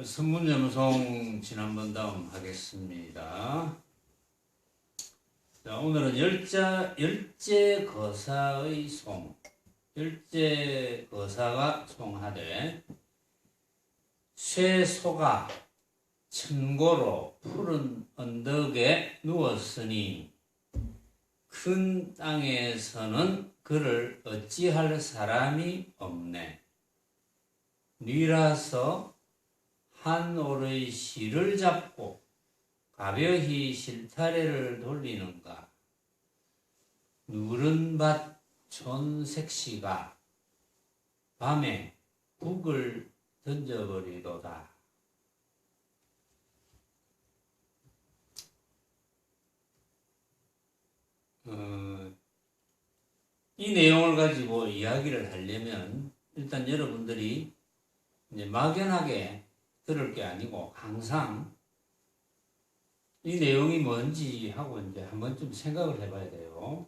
선문염송 지난번 다음 하겠습니다. 자, 오늘은 열제거사의 송. 열제거사가 송하되 쇠소가 천고로 푸른 언덕에 누웠으니 큰 땅에서는 그를 어찌할 사람이 없네. 뉘라서 한 올의 실을 잡고 가벼이 실타래를 돌리는가. 누른 밭 촌색시가 밤에 북을 던져버리도다. 이 내용을 가지고 이야기를 하려면 일단 여러분들이 이제 막연하게 들을 게 아니고 항상 이 내용이 뭔지 하고 이제 한번 좀 생각을 해봐야 돼요.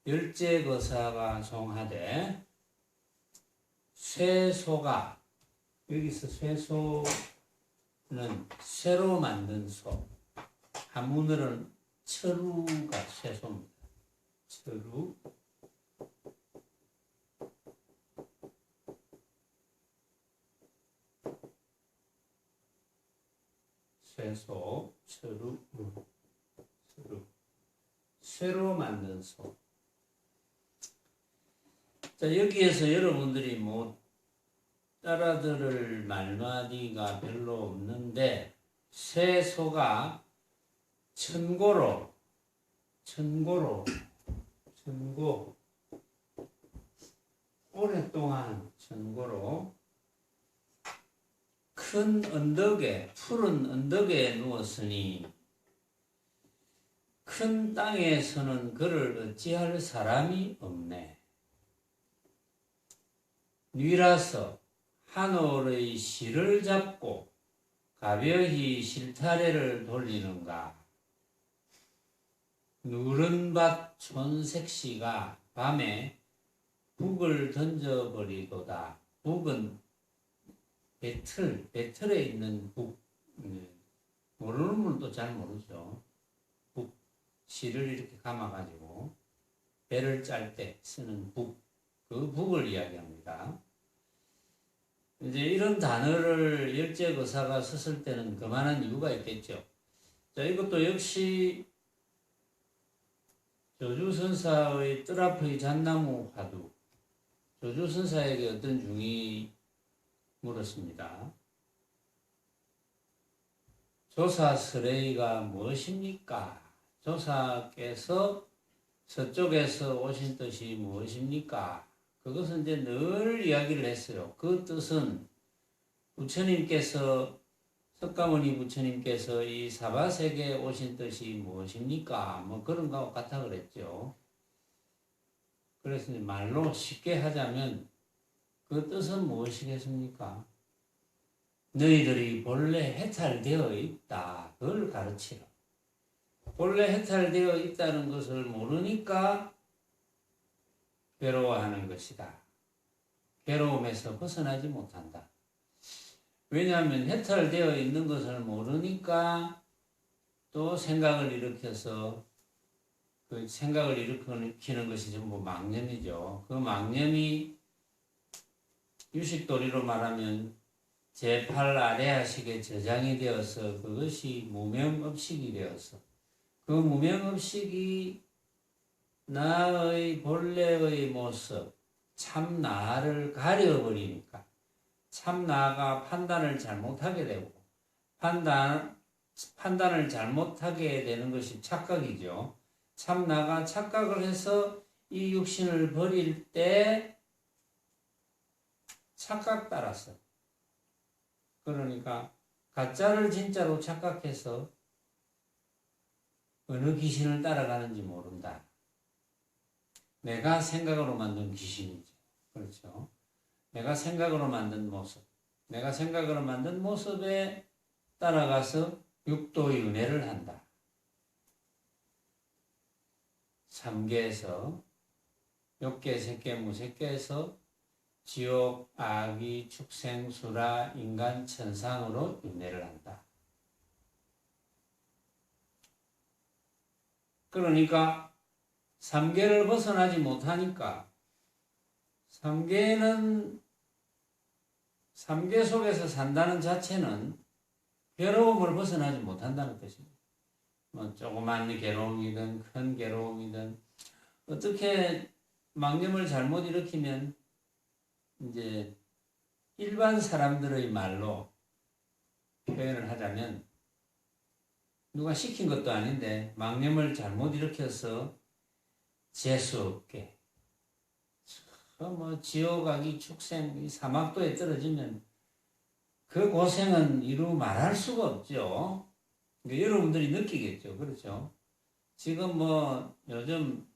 열제거사가 송하되 쇠소가, 여기서 쇠소는 쇠로 만든 소, 한문으로는 철우가 쇠소입니다. 철우. 쇠소, 철우, 쇠로 만든 소. 자, 여기에서 여러분들이 뭐 따라들을 말마디가 별로 없는데, 쇠소가 천고로, 오랫동안 천고로 큰 언덕에, 푸른 언덕에 누웠으니 큰 땅에서는 그를 어찌할 사람이 없네. 뉘라서 한 올의 실을 잡고 가벼이 실타래를 돌리는가. 누른 밭 촌색시가 밤에 북을 던져버리도다. 북은 배틀에 있는 북. 모르는 분은 또 잘 모르죠. 북, 실을 이렇게 감아가지고 배를 짤 때 쓰는 북, 그 북을 이야기합니다. 이제 이런 단어를 열제거사가 썼을 때는 그만한 이유가 있겠죠. 자, 이것도 역시 조주선사의 뜰 앞의 잣나무 화두, 조주선사에게 어떤 중이 물었습니다. 조사 스레이가 무엇입니까? 조사께서 서쪽에서 오신 뜻이 무엇입니까? 그것은 이제 늘 이야기를 했어요. 그 뜻은 부처님께서, 석가모니 부처님께서 이 사바세계에 오신 뜻이 무엇입니까? 뭐 그런 거 같아 그랬죠. 그래서 말로 쉽게 하자면 그 뜻은 무엇이겠습니까? 너희들이 본래 해탈되어 있다. 그걸 가르치라. 본래 해탈되어 있다는 것을 모르니까 괴로워하는 것이다. 괴로움에서 벗어나지 못한다. 왜냐하면 해탈되어 있는 것을 모르니까 또 생각을 일으켜서 그 생각을 일으키는 것이 전부 망념이죠. 그 망념이 유식도리로 말하면 제8 아레아식에 저장이 되어서 그것이 무명업식이 되어서 그 무명업식이 나의 본래의 모습, 참 나를 가려버리니까 참 나가 판단을 잘못하게 되고 판단을 잘못하게 되는 것이 착각이죠. 참 나가 착각을 해서 이 육신을 버릴 때 착각 따라서, 그러니까 가짜를 진짜로 착각해서 어느 귀신을 따라가는지 모른다. 내가 생각으로 만든 귀신이죠. 그렇죠. 내가 생각으로 만든 모습, 내가 생각으로 만든 모습에 따라가서 육도의 은혜를 한다. 삼계에서, 육계, 색계, 무색계에서 지옥, 아기, 축생, 수라, 인간, 천상으로 윤회를 한다. 그러니까 삼계를 벗어나지 못하니까 삼계 속에서 산다는 자체는 괴로움을 벗어나지 못한다는 것입니다. 뭐 조그만 괴로움이든 큰 괴로움이든 어떻게 망념을 잘못 일으키면 이제 일반 사람들의 말로 표현을 하자면 누가 시킨 것도 아닌데 망념을 잘못 일으켜서 재수없게 뭐 지옥, 아기, 축생, 사막도에 떨어지면 그 고생은 이루 말할 수가 없죠. 그러니까 여러분들이 느끼겠죠. 그렇죠? 지금 뭐 요즘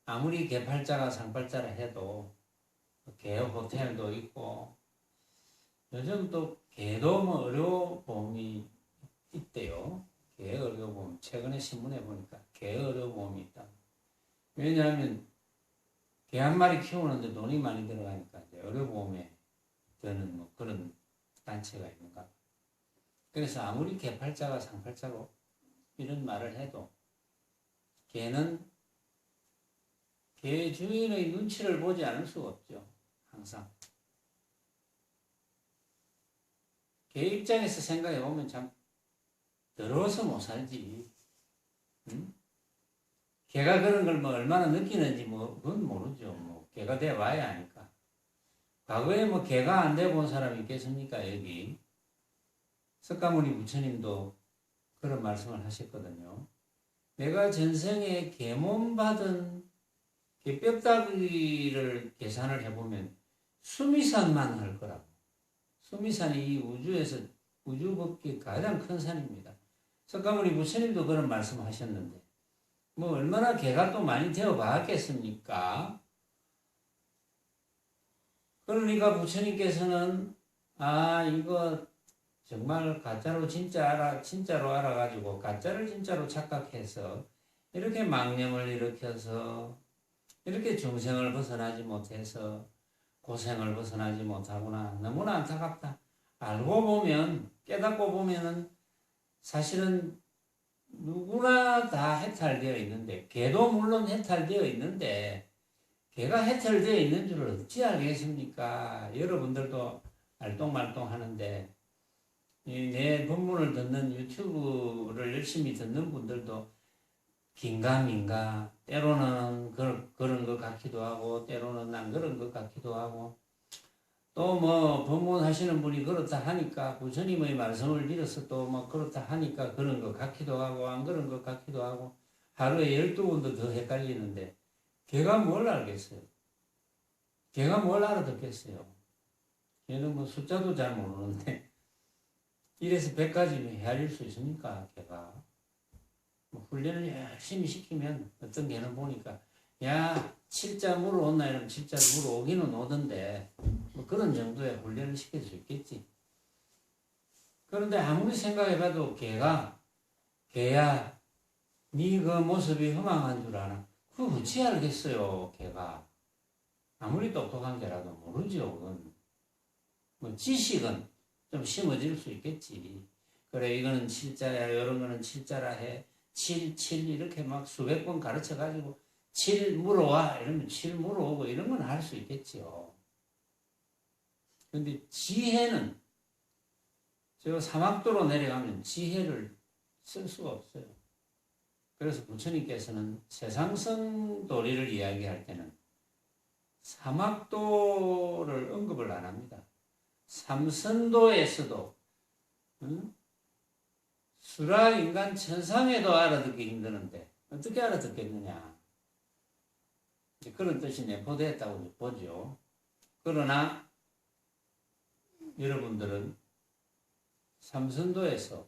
아무리 개팔자가 상팔자라 해도 개업 호텔도 있고 요즘 또 개도 뭐 의료보험이 있대요. 개 의료보험. 최근에 신문에 보니까 개 의료보험이 있다. 왜냐하면 개 한 마리 키우는데 돈이 많이 들어가니까 이제 의료보험에 드는 뭐 그런 단체가 있는가. 그래서 아무리 개팔자가 상팔자고 이런 말을 해도 개는 개 주인의 눈치를 보지 않을 수가 없죠. 항상. 개 입장에서 생각해 보면 참 더러워서 못 살지. 응? 개가 그런 걸 뭐 얼마나 느끼는지 뭐 그건 모르죠. 뭐 개가 돼 와야 하니까. 과거에 뭐 개가 안 돼 본 사람이 있겠습니까? 여기 석가모니 부처님도 그런 말씀을 하셨거든요. 내가 전생에 개몸 받은 뼈다귀를 계산을 해보면 수미산만 할 거라고. 수미산이 이 우주에서 우주법계 가장 큰 산입니다. 석가모니 부처님도 그런 말씀을 하셨는데 뭐 얼마나 개가 또 많이 되어 봤겠습니까? 그러니까 부처님께서는 이거 정말 가짜로 진짜로 알아가지고 가짜를 진짜로 착각해서 이렇게 망념을 일으켜서 이렇게 중생을 벗어나지 못해서 고생을 벗어나지 못하구나. 너무나 안타깝다. 알고 보면 깨닫고 보면은 사실은 누구나 다 해탈되어 있는데 개도 물론 해탈되어 있는데 개가 해탈되어 있는 줄 어찌 알겠습니까? 여러분들도 알똥말똥 하는데 내 본문을 듣는 유튜브를 열심히 듣는 분들도 긴가민가 때로는 그런 것 같기도 하고 때로는 안 그런 것 같기도 하고 또 뭐 법문 하시는 분이 그렇다 하니까 부처님의 말씀을 빌어서 또 뭐 그렇다 하니까 그런 것 같기도 하고 안 그런 것 같기도 하고 하루에 12번도 더 헷갈리는데 걔가 뭘 알겠어요? 걔가 뭘 알아듣겠어요? 걔는 뭐 숫자도 잘 모르는데 1에서 100까지는 헤아릴 수 있습니까? 걔가 뭐 훈련을 열심히 시키면 어떤 개는 보니까 야 7자 물어온나 이러면 7자 물어오기는 오던데 뭐 그런 정도의 훈련을 시킬 수 있겠지. 그런데 아무리 생각해봐도 개야 네 그 모습이 허망한 줄 아나? 그거 어찌 알겠어요, 개가. 아무리 똑똑한 개라도 모르죠, 그건. 뭐 지식은 좀 심어질 수 있겠지. 그래, 이거는 7자야, 이런 거는 7자라 해. 7 이렇게 막 수백 번 가르쳐가지고 7 물어와, 이러면 7 물어오고 이런 건 할 수 있겠지요. 근데 지혜는 저 사막도로 내려가면 지혜를 쓸 수가 없어요. 그래서 부처님께서는 세상성 도리를 이야기할 때는 사막도를 언급을 안 합니다. 삼선도에서도 수라 인간 천상에도 알아듣기 힘드는데 어떻게 알아듣겠느냐. 그런 뜻이 내포되었다고 보죠. 그러나 여러분들은 삼선도에서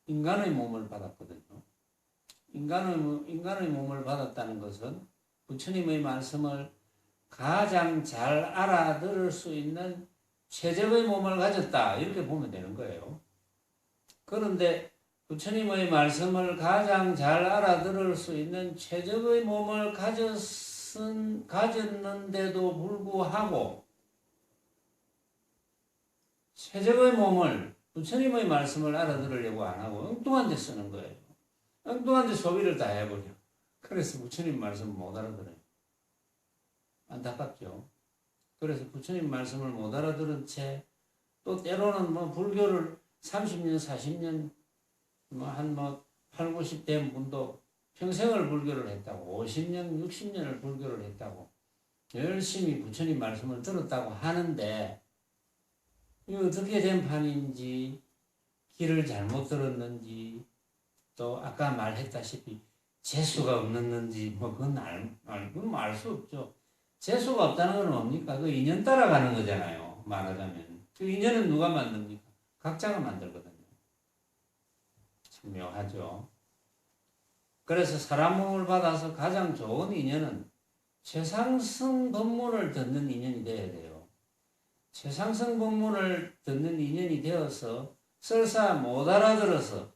인간의 몸을 받았거든요. 인간의 몸을 받았다는 것은 부처님의 말씀을 가장 잘 알아들을 수 있는 최적의 몸을 가졌다. 이렇게 보면 되는 거예요. 그런데 부처님의 말씀을 가장 잘 알아들을 수 있는 최적의 몸을 가졌는데도 불구하고 최적의 몸을 부처님의 말씀을 알아들으려고 안 하고 엉뚱한 데 쓰는 거예요. 엉뚱한 데 소비를 다 해버려. 그래서 부처님 말씀 못 알아들어요. 안타깝죠. 그래서 부처님 말씀을 못 알아들은 채 또 때로는 뭐 불교를 30년, 40년, 한 8, 90 된 분도 평생을 불교를 했다고, 50년, 60년을 불교를 했다고, 열심히 부처님 말씀을 들었다고 하는데, 이거 어떻게 된 판인지, 길을 잘못 들었는지, 또 아까 말했다시피 재수가 없는지, 그건 알 수 없죠. 재수가 없다는 건 뭡니까? 그 인연 따라가는 거잖아요. 말하자면. 그 인연은 누가 만듭니까? 각자가 만들거든요. 참 묘하죠. 그래서 사람 몸을 받아서 가장 좋은 인연은 최상승 법문을 듣는 인연이 되어야 돼요. 최상승 법문을 듣는 인연이 되어서 설사 못 알아들어서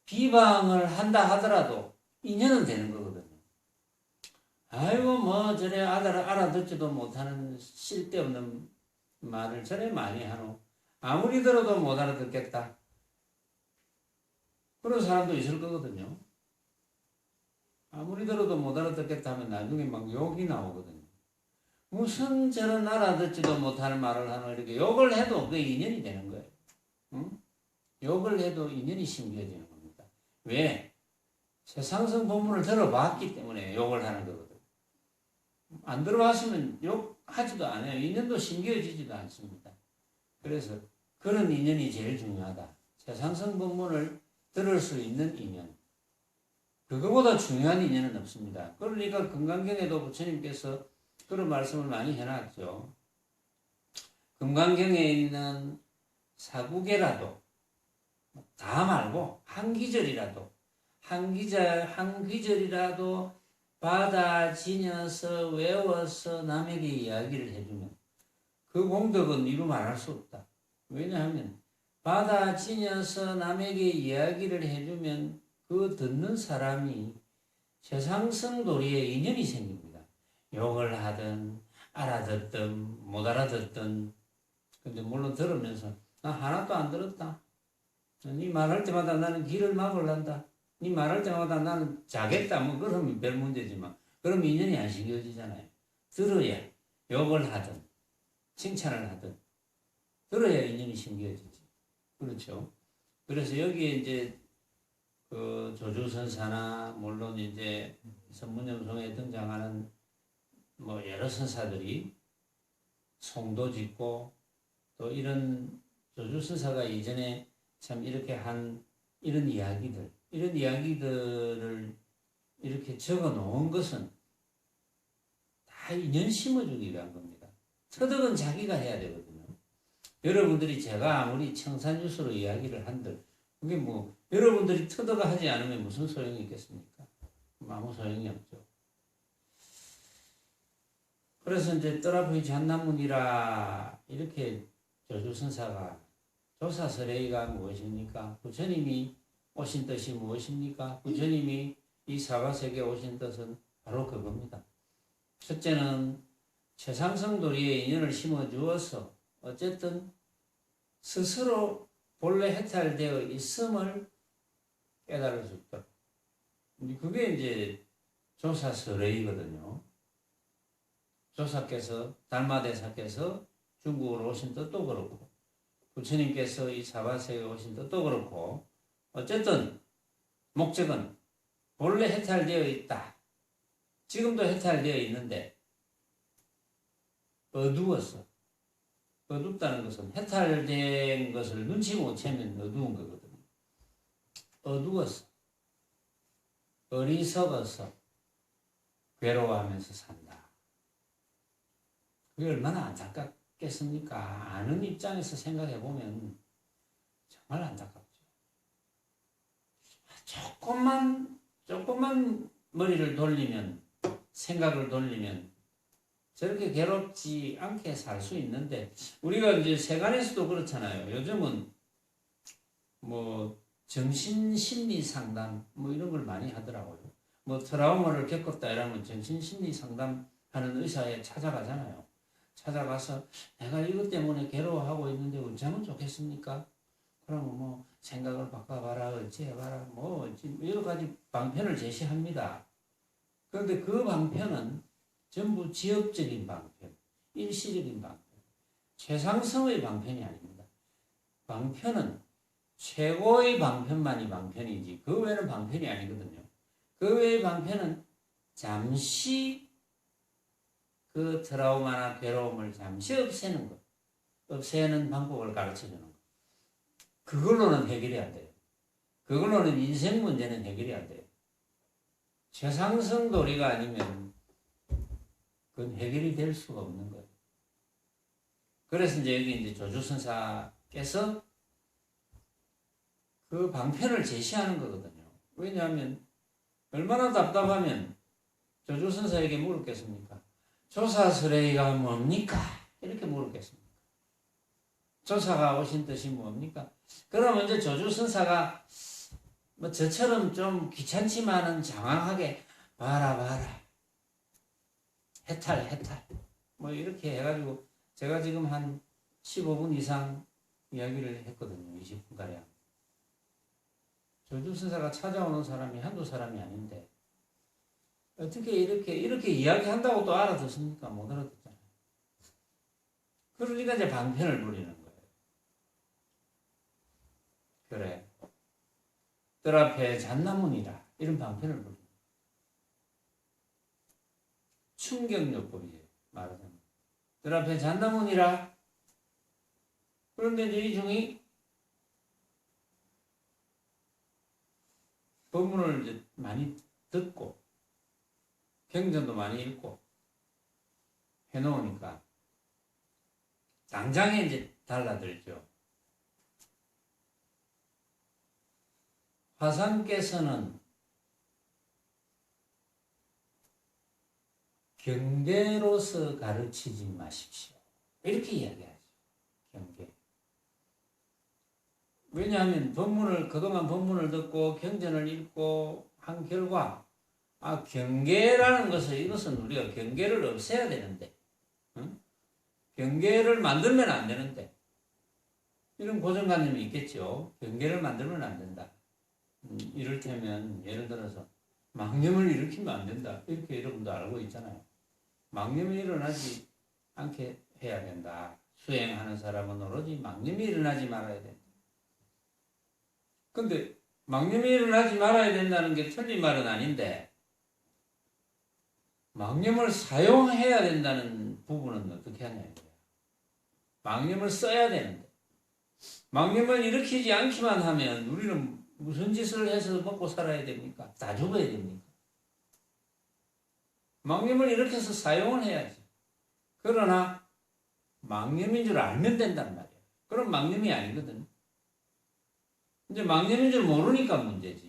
비방을 한다 하더라도 인연은 되는 거거든요. 아이고 저래 알아듣지도 못하는 쓸데없는 말을 저래 많이 하노. 아무리 들어도 못 알아듣겠다. 그런 사람도 있을 거거든요. 아무리 들어도 못 알아듣겠다 하면 나중에 막 욕이 나오거든요. 무슨 저런 알아듣지도 못하는 말을 하노. 이렇게 욕을 해도 그게 인연이 되는 거예요. 응? 욕을 해도 인연이 심겨지는 겁니다. 왜? 최상승 법문을 들어봤기 때문에 욕을 하는 거거든요. 안 들어봤으면 욕하지도 않아요. 인연도 심겨지지도 않습니다. 그래서 그런 인연이 제일 중요하다. 최상승 법문을 들을 수 있는 인연. 그거보다 중요한 인연은 없습니다. 그러니까 금강경에도 부처님께서 그런 말씀을 많이 해놨죠. 금강경에 있는 사구계라도 다 말고 한 귀절이라도 받아지녀서 외워서 남에게 이야기를 해주면 그 공덕은 이루 말할 수 없다. 왜냐하면 받아지녀서 남에게 이야기를 해주면 그 듣는 사람이 최상승 도리에 인연이 생깁니다. 욕을 하든 알아듣든 못 알아듣든. 근데 물론 들으면서 나 하나도 안 들었다. 네 말할 때마다 나는 길을 막으란다. 네 말할 때마다 나는 자겠다. 그러면 별 문제지만 그럼 인연이 안 생겨지잖아요. 들어야 욕을 하든 칭찬을 하든 들어야 인연이 생겨지지. 그렇죠. 그래서 여기에 이제 그 조주선사나 물론 이제 선문염송에 등장하는 여러 선사들이 송도 짓고 또 이런 조주선사가 이전에 참 이렇게 한 이런 이야기들을 이렇게 적어 놓은 것은 다 인연 심어주기 위한 겁니다. 터득은 자기가 해야 되거든요. 여러분들이 제가 아무리 청산유수로 이야기를 한들 그게 여러분들이 터득을 하지 않으면 무슨 소용이 있겠습니까? 아무 소용이 없죠. 그래서 이제 떠라프이 잔나문이라 이렇게 조주선사가 조사설의가 무엇입니까? 부처님이 오신 뜻이 무엇입니까? 부처님이 이 사바세계에 오신 뜻은 바로 그겁니다. 첫째는 최상승 도리에 인연을 심어주어서 어쨌든 스스로 본래 해탈되어 있음을 깨달을 수 있도록. 그게 이제 조사설의거든요. 조사께서 달마대사께서 중국으로 오신 뜻도 그렇고 부처님께서 이 사바세계에 오신 뜻도 그렇고 어쨌든 목적은 본래 해탈되어 있다. 지금도 해탈되어 있는데 어두웠어. 어둡다는 것은 해탈된 것을 눈치 못 채면 어두운 거거든요. 어두웠어. 어리석어서 괴로워하면서 산다. 그게 얼마나 안타깝겠습니까? 아는 입장에서 생각해 보면 정말 안타깝죠. 조금만 머리를 돌리면, 생각을 돌리면 저렇게 괴롭지 않게 살 수 있는데, 우리가 이제 세간에서도 그렇잖아요. 요즘은 정신심리 상담 이런 걸 많이 하더라고요. 뭐 트라우마를 겪었다 이러면 정신심리 상담하는 의사에 찾아가잖아요. 찾아가서 내가 이것 때문에 괴로워하고 있는데 어쩌면 좋겠습니까? 그러면 뭐 생각을 바꿔봐라, 어찌 해봐라, 뭐 여러 가지 방편을 제시합니다. 그런데 그 방편은 전부 지역적인 방편, 일시적인 방편, 최상승의 방편이 아닙니다. 방편은 최고의 방편만이 방편이지 그 외에는 방편이 아니거든요. 그 외의 방편은 잠시 그 트라우마나 괴로움을 잠시 없애는 것, 없애는 방법을 가르쳐주는 것. 그걸로는 해결이 안 돼요. 그걸로는 인생 문제는 해결이 안 돼요. 최상승 도리가 아니면 그건 해결이 될 수가 없는 거예요. 그래서 이제 여기 이제 조주선사께서 그 방편을 제시하는 거거든요. 왜냐하면 얼마나 답답하면 조주선사에게 물었겠습니까? 조사스레이가 뭡니까? 이렇게 물었겠습니까? 조사가 오신 뜻이 뭡니까? 그러면 이제 조주선사가 뭐 저처럼 좀 귀찮지만은 장황하게 봐라 해탈 뭐 이렇게 해가지고 제가 지금 한 15분 이상 이야기를 했거든요. 20분가량. 조주선사가 찾아오는 사람이 한두 사람이 아닌데 어떻게 이렇게 이야기한다고 또 알아듣습니까? 못 알아듣잖아요. 그러니까 이제 방편을 부리는 거예요. 그래. 뜰 앞에 잣나무니라. 이런 방편을 부리는 거예요. 충격요법이에요. 말하자면. 뜰 앞에 잣나무니라. 그런데 이제 이 중이 법문을 이제 많이 듣고 경전도 많이 읽고 해놓으니까 당장에 이제 달라들죠. 화상께서는 경계로서 가르치지 마십시오. 이렇게 이야기하죠. 경계. 왜냐하면 그동안 법문을 듣고 경전을 읽고 한 결과 경계라는 이것은 우리가 경계를 없애야 되는데, 응? 경계를 만들면 안 되는데, 이런 고정관념이 있겠죠. 경계를 만들면 안 된다. 이를테면, 예를 들어서, 망념을 일으키면 안 된다. 이렇게 여러분도 알고 있잖아요. 망념이 일어나지 않게 해야 된다. 수행하는 사람은 오로지 망념이 일어나지 말아야 된다. 근데, 망념이 일어나지 말아야 된다는 게 틀린 말은 아닌데, 망념을 사용해야 된다는 부분은 어떻게 하냐 이거야. 망념을 써야 되는데 망념을 일으키지 않기만 하면 우리는 무슨 짓을 해서 먹고 살아야 됩니까? 다 죽어야 됩니까? 망념을 일으켜서 사용을 해야지. 그러나 망념인 줄 알면 된단 말이야. 그럼 망념이 아니거든. 이제 망념인 줄 모르니까 문제지.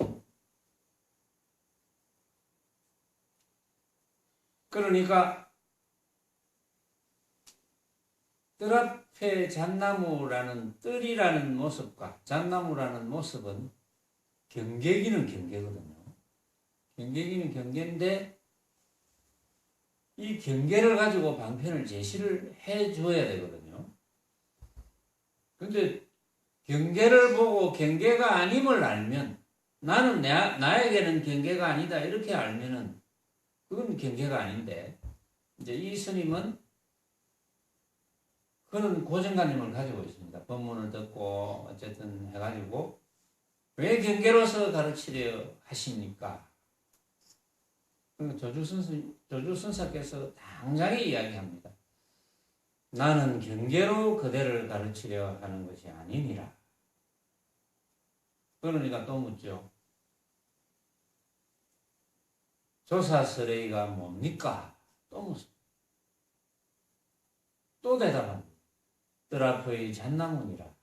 그러니까 뜰 앞에 잣나무라는 뜰이라는 모습과 잣나무라는 모습은 경계기는 경계거든요. 경계기는 경계인데 이 경계를 가지고 방편을 제시를 해줘야 되거든요. 근데 경계를 보고 경계가 아님을 알면 나는 나에게는 경계가 아니다 이렇게 알면은 그건 경계가 아닌데 이제 이 스님은 그런 고정관념을 가지고 있습니다. 법문을 듣고 어쨌든 해가지고 왜 경계로서 가르치려 하십니까? 조주선사께서 당장에 이야기합니다. 나는 경계로 그대를 가르치려 하는 것이 아니니라. 그러니까 또 묻죠. 조사스레이가 뭡니까? 또 묻습니다. 또 대답합니다. 뜰 앞의 잣나무니라.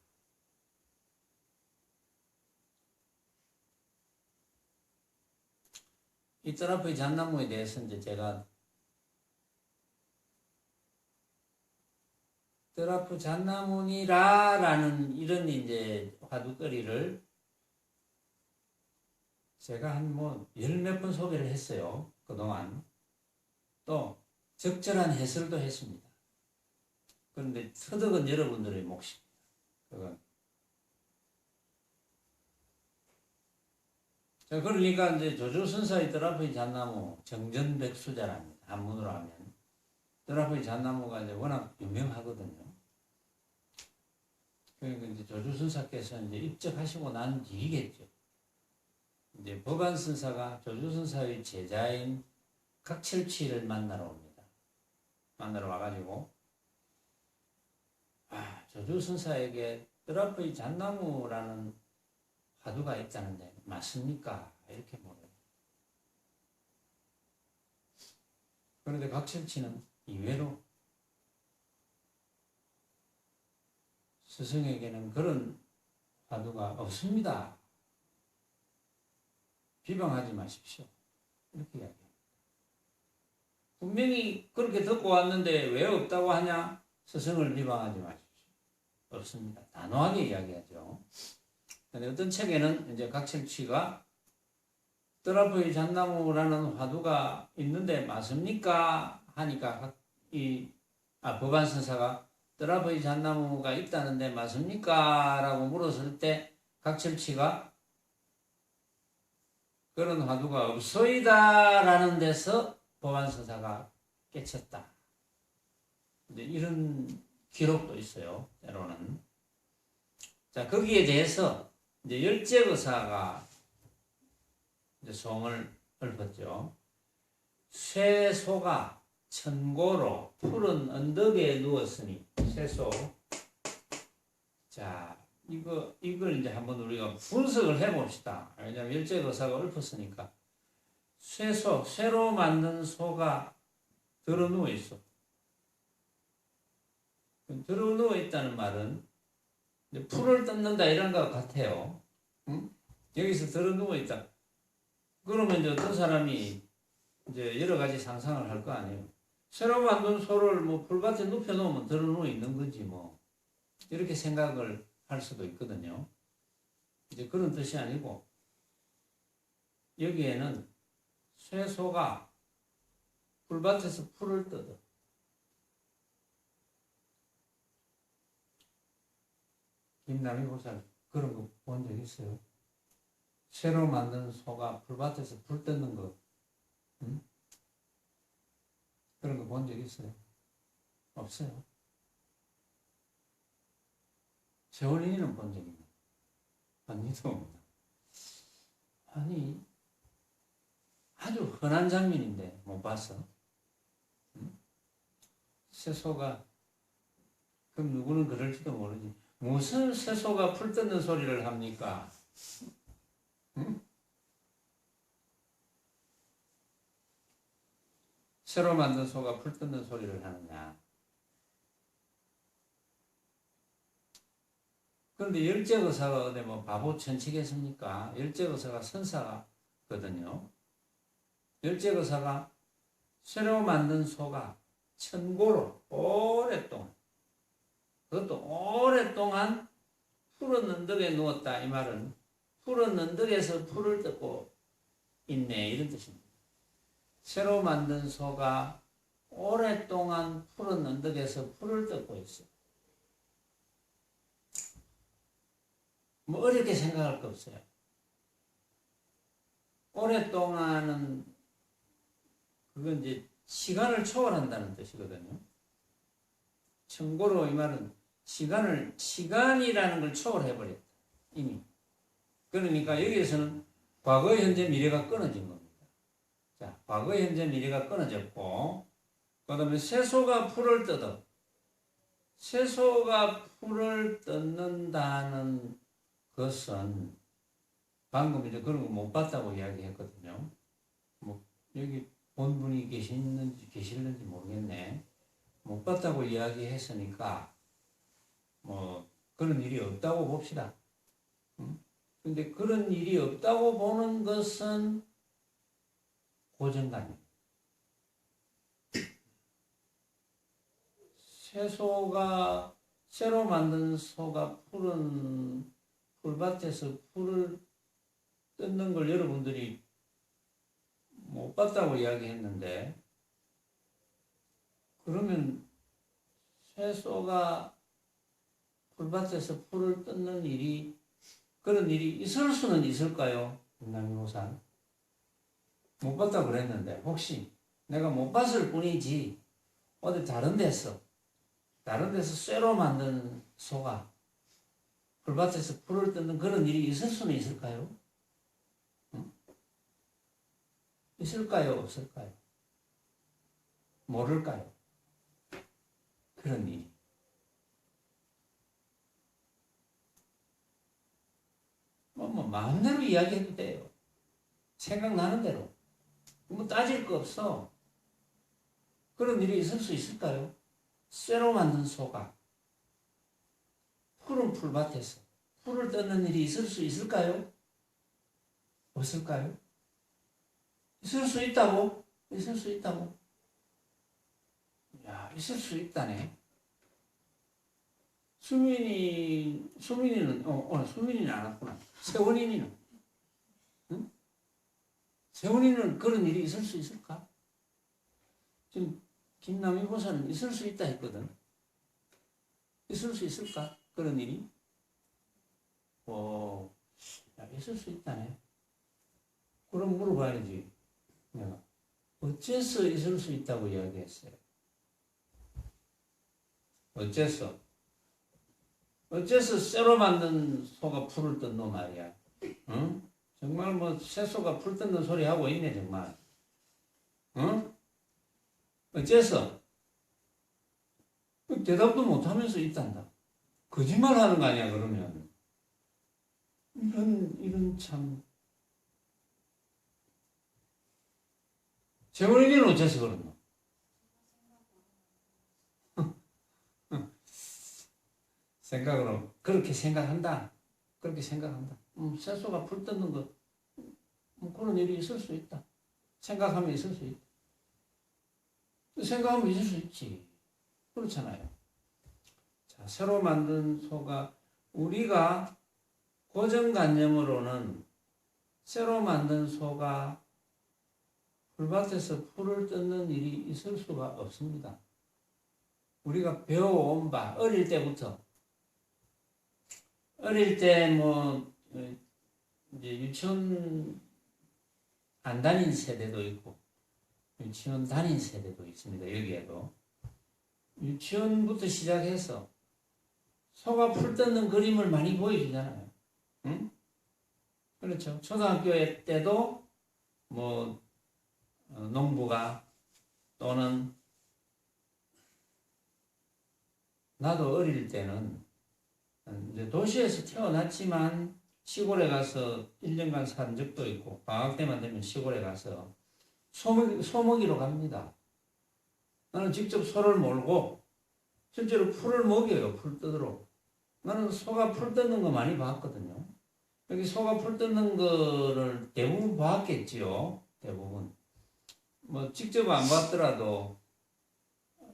이 뜰 앞의 잣나무에 대해서 이제 제가 뜰 앞의 잣나무니라라는 이런 이제 화두거리를 제가 한 뭐 열 몇 번 소개를 했어요. 그동안. 또 적절한 해설도 했습니다. 그런데 터득은 여러분들의 몫입니다. 그건. 자, 그러니까 이제 조조선사의 뜰 앞의 잣나무 정전백수자랍니다. 한문으로 하면. 뜰 앞의 잣나무가 이제 워낙 유명하거든요. 그러니까 이제 조조선사께서 이제 입적하시고 난 뒤이겠죠. 이제 법안선사가 조조선사의 제자인 각철치를 만나러 옵니다. 만나러 와가지고 조조선사에게 뜰 앞의 잣나무라는 화두가 있다는데 맞습니까? 이렇게 물어요. 그런데 각철치는 이외로 스승에게는 그런 화두가 없습니다. 비방하지 마십시오. 이렇게 이야기합니다. 분명히 그렇게 듣고 왔는데 왜 없다고 하냐? 스승을 비방하지 마십시오. 없습니다. 단호하게 이야기하죠. 근데 어떤 책에는 이제 각철치가 뜰 앞의 잣나무라는 화두가 있는데 맞습니까? 하니까 법안선사가 뜰 앞의 잣나무가 있다는데 맞습니까? 라고 물었을 때 각철치가 그런 화두가 없소이다 라는 데서 법안선사가 깨쳤다. 이제 이런 기록도 있어요. 때로는. 자, 거기에 대해서 이제 열제의사가 이제 송을 읊었죠. 쇠소가 천고로 푸른 언덕에 누웠으니, 쇠소. 자, 이걸 이제 한번 우리가 분석을 해봅시다. 왜냐하면 열제의사가 읊었으니까. 쇠로 만든 소가 들어 누워 있어. 들어 누워 있다는 말은 풀을 뜯는다 이런 것 같아요. 응? 여기서 들어 누워 있다. 그러면 이제 어떤 사람이 이제 여러 가지 상상을 할 거 아니에요. 새로 만든 소를 뭐 풀밭에 눕혀 놓으면 들어 누워 있는 거지 뭐. 이렇게 생각을 할 수도 있거든요. 이제 그런 뜻이 아니고 여기에는 쇠소가 풀밭에서 풀을 뜯어. 김남희 보살 그런 거 본 적 있어요? 새로 만든 소가 풀밭에서 풀 뜯는 거, 응? 그런 거 본 적 있어요? 없어요. 세월인이는 본 적 있나? 아니도 없나? 아니, 아주 흔한 장면인데 못 봤어? 응? 새소가, 그럼 누구는 그럴지도 모르지. 무슨 새소가 풀 뜯는 소리를 합니까? 응? 새로 만든 소가 풀 뜯는 소리를 하느냐? 그런데 열제의사가 어디 뭐 바보 천치겠습니까? 열제의사가 선사거든요. 열제의사가 새로 만든 소가 천고로 오랫동안, 그것도 오랫동안 푸른 언덕에 누웠다. 이 말은 푸른 언덕에서 풀을 뜯고 있네 이런 뜻입니다. 새로 만든 소가 오랫동안 푸른 언덕에서 풀을 뜯고 있어. 뭐 어렵게 생각할 거 없어요. 오랫동안은 그건 이제 시간을 초월한다는 뜻이거든요. 청고로 이 말은 시간이라는 걸 초월해버렸다. 이미. 그러니까 여기에서는 과거, 현재, 미래가 끊어진 겁니다. 자, 과거, 현재, 미래가 끊어졌고, 그 다음에 새소가 풀을 뜯어. 새소가 풀을 뜯는다는 것은 방금 이제 그런 거 못 봤다고 이야기했거든요. 뭐 여기 본 분이 계실는지 모르겠네. 못 봤다고 이야기했으니까 뭐 그런 일이 없다고 봅시다. 근데 그런 일이 없다고 보는 것은 고정관념. 새로 만든 소가 푸른 풀밭에서 풀을 뜯는 걸 여러분들이 못 봤다고 이야기했는데, 그러면 쇠소가 풀밭에서 풀을 뜯는 일이, 그런 일이 있을 수는 있을까요? 김남희고사 못 봤다고 그랬는데, 혹시 내가 못 봤을 뿐이지 어디 다른 데서 쇠로 만든 소가 풀밭에서 풀을 뜯는 그런 일이 있을 수는 있을까요? 응? 있을까요? 없을까요? 모를까요? 그런 일이. 마음대로 이야기해도 돼요. 생각나는 대로. 뭐 따질 거 없어. 그런 일이 있을 수 있을까요? 쇠로 만든 소가 푸른 풀밭에서 풀을 뜯는 일이 있을 수 있을까요? 없을까요? 있을 수 있다고? 있을 수 있다고? 야, 있을 수 있다네. 수민이는 오늘 수민이는 안 왔구나. 세원이는, 응? 세원이는 그런 일이 있을 수 있을까? 지금 김남희 보사는 있을 수 있다 했거든. 있을 수 있을까? 그런 일이? 야, 있을 수 있다네. 그럼 물어봐야지. 내가 어째서 있을 수 있다고 이야기했어요? 어째서 쇠로 만든 소가 풀을 뜯노 말이야. 응? 정말 뭐 새소가 풀 뜯는 소리 하고 있네 정말. 응? 어째서? 대답도 못하면서 있단다. 거짓말 하는 거 아니야 그러면. 이런 참. 재원이는 어째서 그러노? 생각으로 그렇게 생각한다. 그렇게 생각한다. 새소가 풀 뜯는 거 그런 일이 있을 수 있다. 생각하면 있을 수 있다. 생각하면 있을 수 있지. 그렇잖아요. 자, 새로 만든 소가 우리가 고정관념으로는 새로 만든 소가 풀밭에서 풀을 뜯는 일이 있을 수가 없습니다. 우리가 배워온 바 어릴 때부터 어릴 때 뭐 이제 유치원 안 다닌 세대도 있고 유치원 다닌 세대도 있습니다. 여기에도 유치원부터 시작해서 소가 풀 뜯는 그림을 많이 보여주잖아요. 응? 그렇죠. 초등학교 때도 뭐 농부가 또는 나도 어릴 때는 이제 도시에서 태어났지만 시골에 가서 1년간 산 적도 있고 방학 때만 되면 시골에 가서 소먹이로 갑니다. 나는 직접 소를 몰고 실제로 풀을 먹여요. 풀 뜯으러. 나는 소가 풀 뜯는 거 많이 봤거든요. 여기 소가 풀 뜯는 거를 대부분 봤겠지요. 대부분. 뭐 직접 안 봤더라도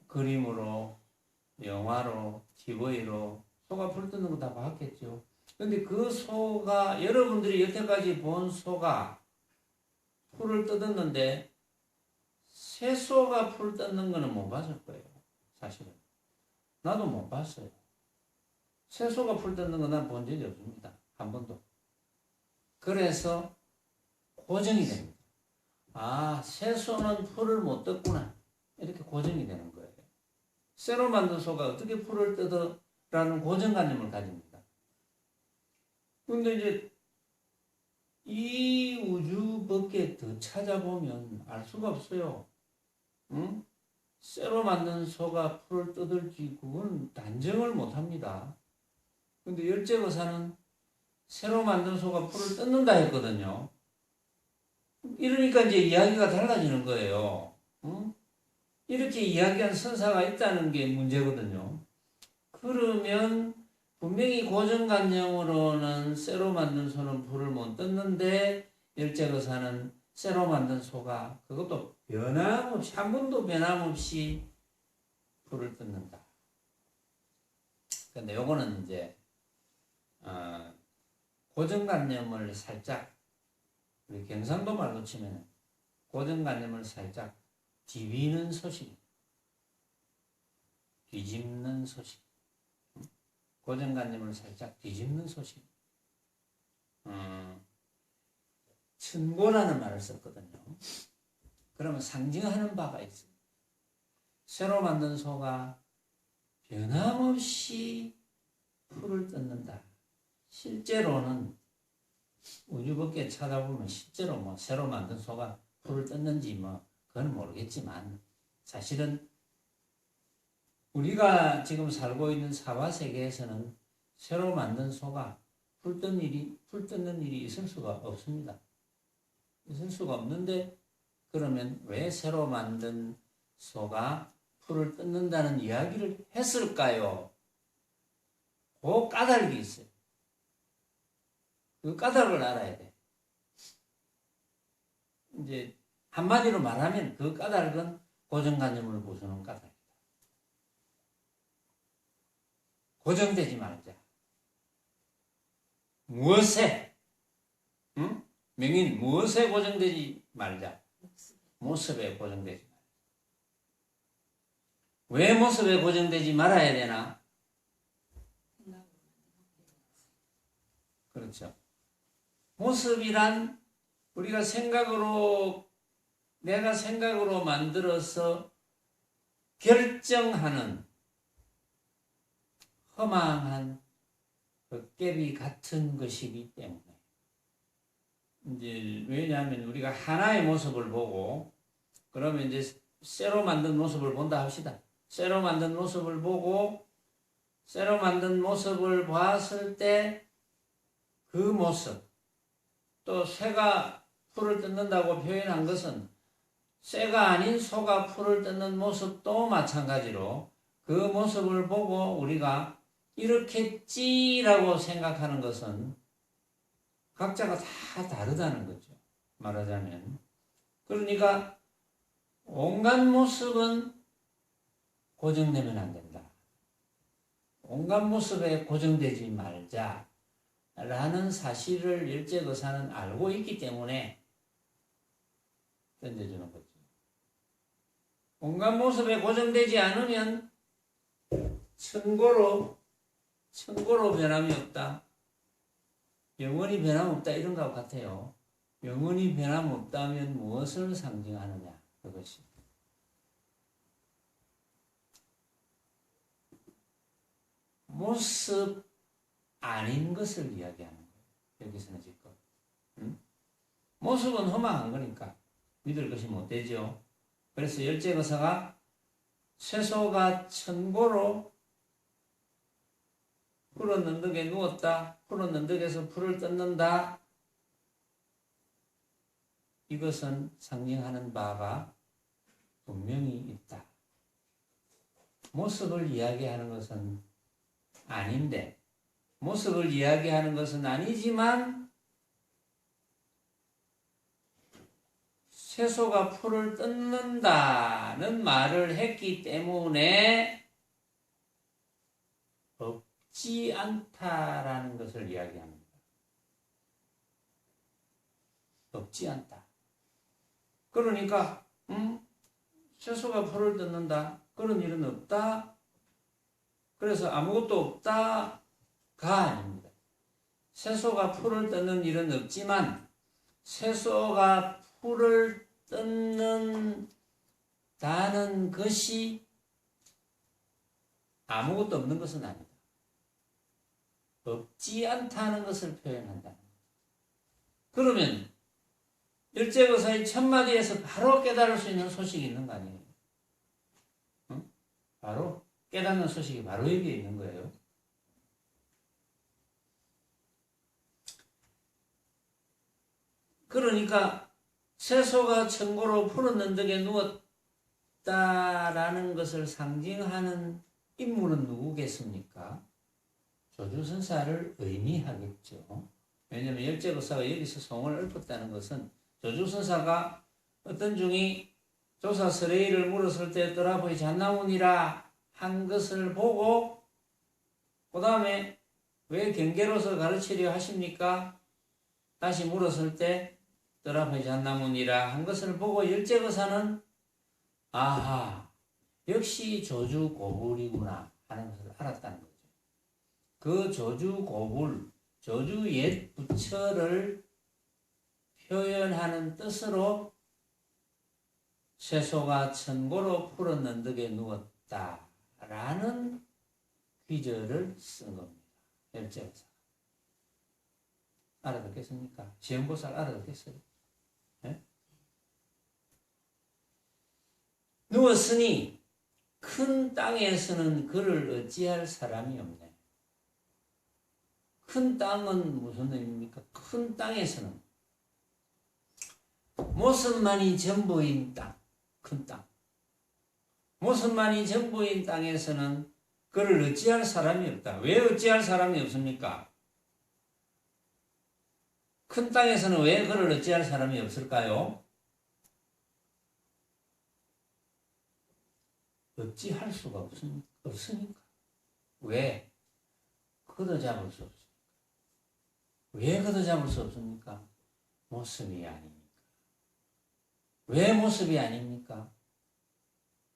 그림으로, 영화로, TV로 소가 풀 뜯는 거 다 봤겠죠. 근데 그 소가 여러분들이 여태까지 본 소가 풀을 뜯었는데 새소가 풀 뜯는 거는 못 봤을 거예요. 사실은. 나도 못 봤어요. 새소가 풀 뜯는 거 난 본 적이 없습니다. 한 번도. 그래서 고정이 됩니다. 아, 새소는 풀을 못 뜯구나. 이렇게 고정이 되는 거예요. 새로 만든 소가 어떻게 풀을 뜯어라는 고정관념을 가집니다. 근데 이제 이 우주 밖에 더 찾아보면 알 수가 없어요. 응? 쇠로 만든 소가 풀을 뜯을지 그건 단정을 못합니다. 근데 열째거사는 새로 만든 소가 풀을 뜯는다 했거든요. 이러니까 이제 이야기가 달라지는 거예요. 응? 이렇게 이야기한 선사가 있다는 게 문제거든요. 그러면 분명히 고정관념으로는 쇠로 만든 소는 불을 못 뜯는데 열째거사는 쇠로 만든 소가 그것도 변함없이 한 번도 변함없이 불을 뜯는다. 근데 요거는 이제 고정관념을 살짝 우리 경상도 말로 치면 고정관념을 살짝 뒤비는 소식, 뒤집는 소식, 고정관념을 살짝 뒤집는 소식. 천고라는 말을 썼거든요. 그러면 상징하는 바가 있습니다. 새로 만든 소가 변함없이 풀을 뜯는다. 실제로는 우주 밖에 찾아보면 실제로 뭐 새로 만든 소가 풀을 뜯는지 뭐 그건 모르겠지만 사실은 우리가 지금 살고 있는 사바 세계에서는 새로 만든 소가 풀 뜯는 일이 있을 수가 없습니다. 있을 수가 없는데 그러면 왜 새로 만든 소가 풀을 뜯는다는 이야기를 했을까요? 그 까닭이 있어요. 그 까닭을 알아야 돼. 이제 한마디로 말하면 그 까닭은 고정관념을 부수는 까닭이다. 고정되지 말자. 무엇에? 응? 명인 무엇에 고정되지 말자. 모습에 고정되지 말자. 왜 모습에 고정되지 말아야 되나? 그렇죠. 모습이란 우리가 내가 생각으로 만들어서 결정하는 허망한 겹이 같은 것이기 때문에. 이제 왜냐하면 우리가 하나의 모습을 보고 그러면 이제 새로 만든 모습을 본다 합시다. 새로 만든 모습을 보고 새로 만든 모습을 봤을 때 그 모습 또 새가 풀을 뜯는다고 표현한 것은 새가 아닌 소가 풀을 뜯는 모습도 마찬가지로 그 모습을 보고 우리가 이렇겠지라고 생각하는 것은 각자가 다 다르다는 거죠. 말하자면. 그러니까 온갖 모습은 고정되면 안 된다. 온갖 모습에 고정되지 말자. 라는 사실을 일제거사는 알고 있기 때문에 던져주는 거죠. 온갖 모습에 고정되지 않으면 천고로 변함이 없다. 영원히 변함없다 이런 것 같아요. 영원히 변함없다면 무엇을 상징하느냐 그것이. 모습 아닌 것을 이야기하는 거예요. 여기서는 지금. 모습은 허망한 거니까 믿을 것이 못 되죠. 그래서 열제거사가 쇠소가 천고로 푸른 언덕에 누웠다. 푸른 언덕에서 풀을 뜯는다. 이것은 상징하는 바가 분명히 있다. 모습을 이야기하는 것은 아닌데 모습을 이야기하는 것은 아니지만 쇠소가 풀을 뜯는다는 말을 했기 때문에 없지 않다라는 것을 이야기합니다. 없지 않다. 그러니까 쇠소가 풀을 뜯는다. 그런 일은 없다. 그래서 아무것도 없다. 가 아닙니다. 쇠소가 풀을 뜯는 일은 없지만 쇠소가 풀을 뜯는다는 것이 아무것도 없는 것은 아니다. 없지 않다는 것을 표현한다. 그러면 열제거사의 첫마디에서 바로 깨달을 수 있는 소식이 있는 거 아니에요? 응? 바로 깨닫는 소식이 바로 여기에 있는 거예요. 그러니까 쇠소가 천고로 푸른 언덕에 누웠다라는 것을 상징하는 인물은 누구겠습니까? 조주선사를 의미하겠죠. 왜냐하면 열제거사가 여기서 송을 읊었다는 것은 조주선사가 어떤 중이 조사 서레이를 물었을 때 떠라보이 잣나무니라 한 것을 보고 그 다음에 왜 경계로서 가르치려 하십니까? 다시 물었을 때 뜰 앞의 잣나무니라 한 것을 보고 열째거사는 아하 역시 조주 고불이구나 하는 것을 알았다는 거죠. 그 조주 고불, 조주 옛 부처를 표현하는 뜻으로 쇠소가 천고로 풀은 덕에 누웠다라는 귀절을 쓴 겁니다. 열째거사. 알아듣겠습니까? 시험보살 알아듣겠어요? 네? 누웠으니 큰 땅에서는 그를 어찌할 사람이 없네. 큰 땅은 무슨 의미입니까? 큰 땅에서는 모습만이 전부인 땅, 큰 땅. 모습만이 전부인 땅에서는 그를 어찌할 사람이 없다. 왜 어찌할 사람이 없습니까? 큰 땅에서는 왜 그를 어찌할 사람이 없을까요? 어찌할 수가 없으니까. 왜? 걷어잡을 수 없습니까? 왜 걷어잡을 수 없습니까? 모습이 아닙니까? 왜 모습이 아닙니까?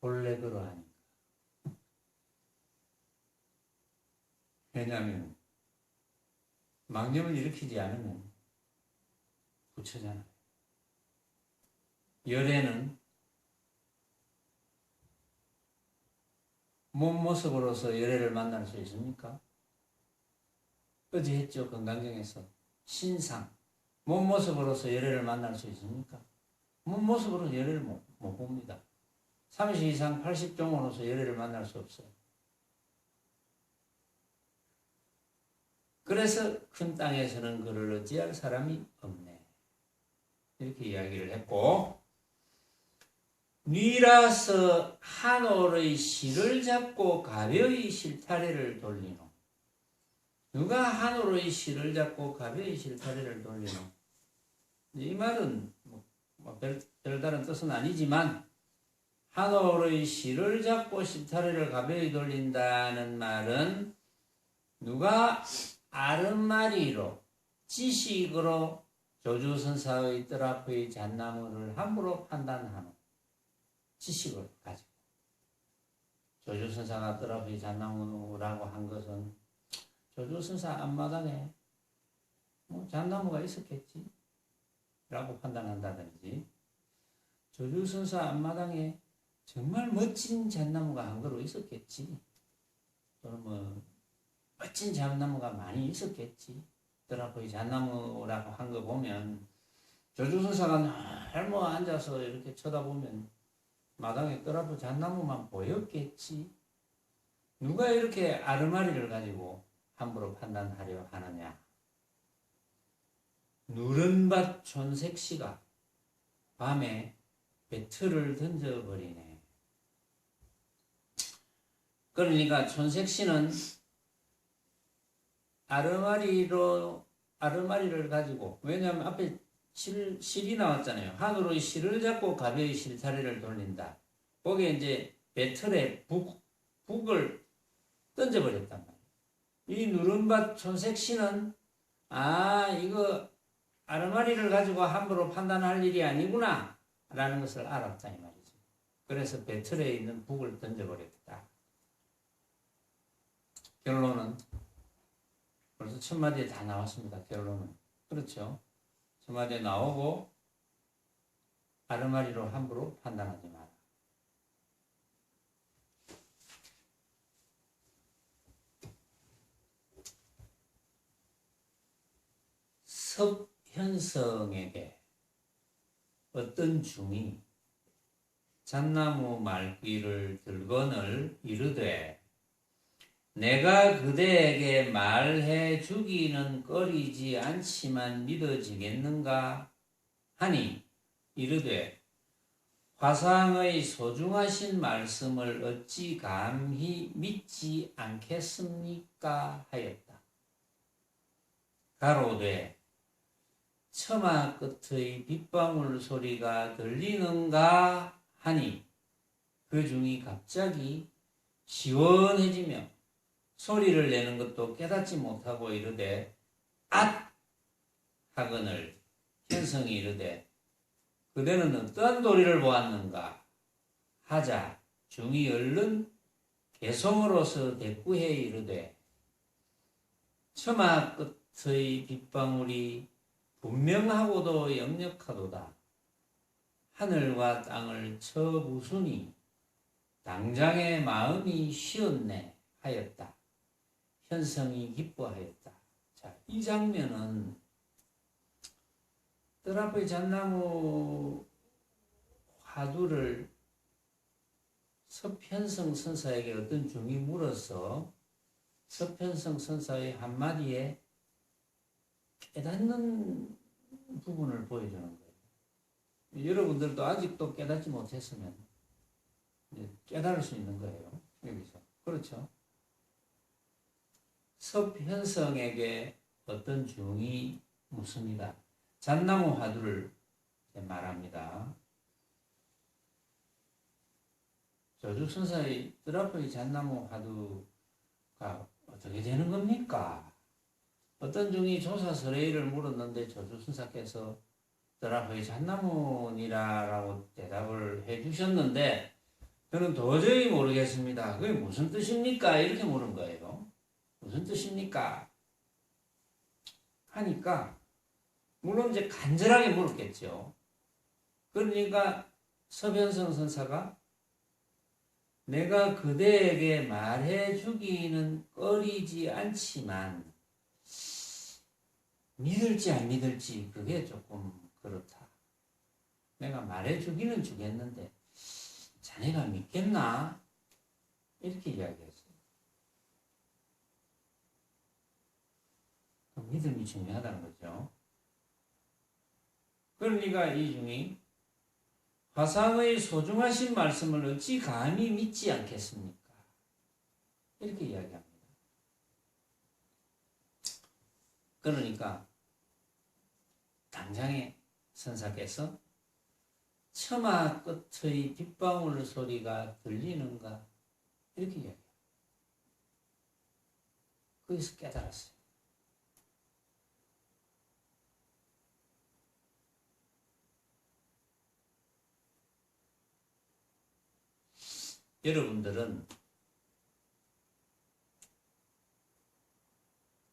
본래 그러하니까. 왜냐하면 망념을 일으키지 않으면 부처잖아요. 열애는 몸 모습으로서 열애를 만날 수 있습니까? 어제 했죠. 건강경에서 신상 몸 모습으로서 열애를 만날 수 있습니까? 몸 모습으로 열애를 못 봅니다. 30 이상 80종으로서 열애를 만날 수 없어요. 그래서 큰 땅에서는 그를 어찌할 사람이 없네. 이렇게 이야기를 했고, 뉘라서 한올의 실을 잡고 가벼이 실타래를 돌리노. 누가 한올의 실을 잡고 가벼이 실타래를 돌리노? 이 말은 별다른 뜻은 아니지만 한올의 실을 잡고 실타래를 가벼이 돌린다는 말은 누가 아름마리로 지식으로 조주선사의 뜰 앞의 잣나무를 함부로 판단하는 지식을 가지고 조주선사가 뜰 앞의 잣나무라고 한 것은 조주선사 앞마당에 잣나무가 있었겠지 라고 판단한다든지 조주선사 앞마당에 정말 멋진 잣나무가 한 그루 있었겠지 또는 멋진 잣나무가 많이 있었겠지. 뜰 앞의 잣나무라고 한 거 보면 조주선사가 날 앉아서 이렇게 쳐다보면 마당에 뜰 앞의 잣나무만 보였겠지. 누가 이렇게 아르마리를 가지고 함부로 판단하려 하느냐. 누른밭 촌색시가 밤에 배틀을 던져버리네. 그러니까 촌색시는 아르마리를 가지고, 왜냐하면 앞에 실이 나왔잖아요. 한으로 실을 잡고 가벼이 실타래를 돌린다. 거기에 이제 배틀에 북을 던져버렸단 말이에요. 이 누른밭 촌색시는 이거 아르마리를 가지고 함부로 판단할 일이 아니구나 라는 것을 알았다 이 말이죠. 그래서 배틀에 있는 북을 던져버렸다. 결론은 벌써 첫마디에 다 나왔습니다. 결론은. 그렇죠. 첫마디에 나오고 아르마리로 함부로 판단하지 마라. 섭현성에게 어떤 중이 잣나무 말귀를 들거늘 이르되 내가 그대에게 말해 주기는 꺼리지 않지만 믿어지겠는가 하니 이르되 화상의 소중하신 말씀을 어찌 감히 믿지 않겠습니까 하였다. 가로되 처마 끝의 빗방울 소리가 들리는가 하니 그 중이 갑자기 시원해지며 소리를 내는 것도 깨닫지 못하고 이르되 앗! 하거늘 현성이 이르되 그대는 어떠한 도리를 보았는가 하자 중이 얼른 개송으로서 대꾸해 이르되 처마 끝의 빗방울이 분명하고도 역력하도다. 하늘과 땅을 쳐부수니 당장의 마음이 쉬었네 하였다. 현성이 기뻐하였다. 자, 이 장면은 뜰 앞의 잣나무 화두를 서편성 선사에게 어떤 중이 물어서 서편성 선사의 한마디에 깨닫는 부분을 보여주는 거예요. 여러분들도 아직도 깨닫지 못했으면 깨달을 수 있는 거예요. 여기서. 그렇죠? 서편성에게 어떤 중이 묻습니다. 잣나무 화두를 말합니다. 저주선사의 뜰 앞의 잣나무 화두가 어떻게 되는 겁니까? 어떤 중이 조사 서레이를 물었는데 저주선사께서 뜰 앞의 잣나무니라라고 대답을 해주셨는데 저는 도저히 모르겠습니다. 그게 무슨 뜻입니까? 이렇게 물은 거예요. 무슨 뜻입니까? 하니까 물론 이제 간절하게 물었겠죠. 그러니까 서변성 선사가 내가 그대에게 말해주기는 꺼리지 않지만 믿을지 안 믿을지 그게 조금 그렇다. 내가 말해주기는 주겠는데 자네가 믿겠나? 이렇게 이야기했어요. 믿음이 중요하다는 거죠. 그러니까 이 중이 화상의 소중하신 말씀을 어찌 감히 믿지 않겠습니까? 이렇게 이야기합니다. 그러니까 당장에 선사께서 처마 끝의 빗방울 소리가 들리는가? 이렇게 이야기해요. 거기서 깨달았어요. 여러분들은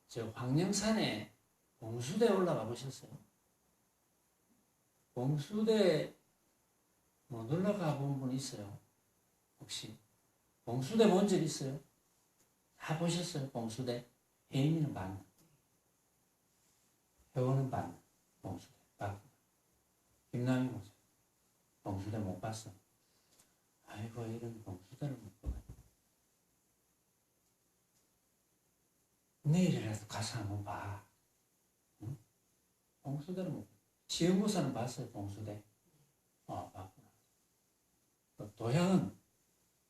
저 황령산에 봉수대 올라가 보셨어요? 봉수대 못 올라가 본 분 있어요? 혹시? 봉수대 본 적 있어요? 다 보셨어요? 봉수대? 혜인이는 봤나? 회원은 봤나? 봉수대 봤구나. 김남희 보세요. 봉수대 못 봤어. 아이고 이런 봉수대를 못 보네. 내일이라도 가서 한번 봐. 응? 봉수대를 못 봐. 시험고사는 봤어요? 봉수대? 봤구나. 도형은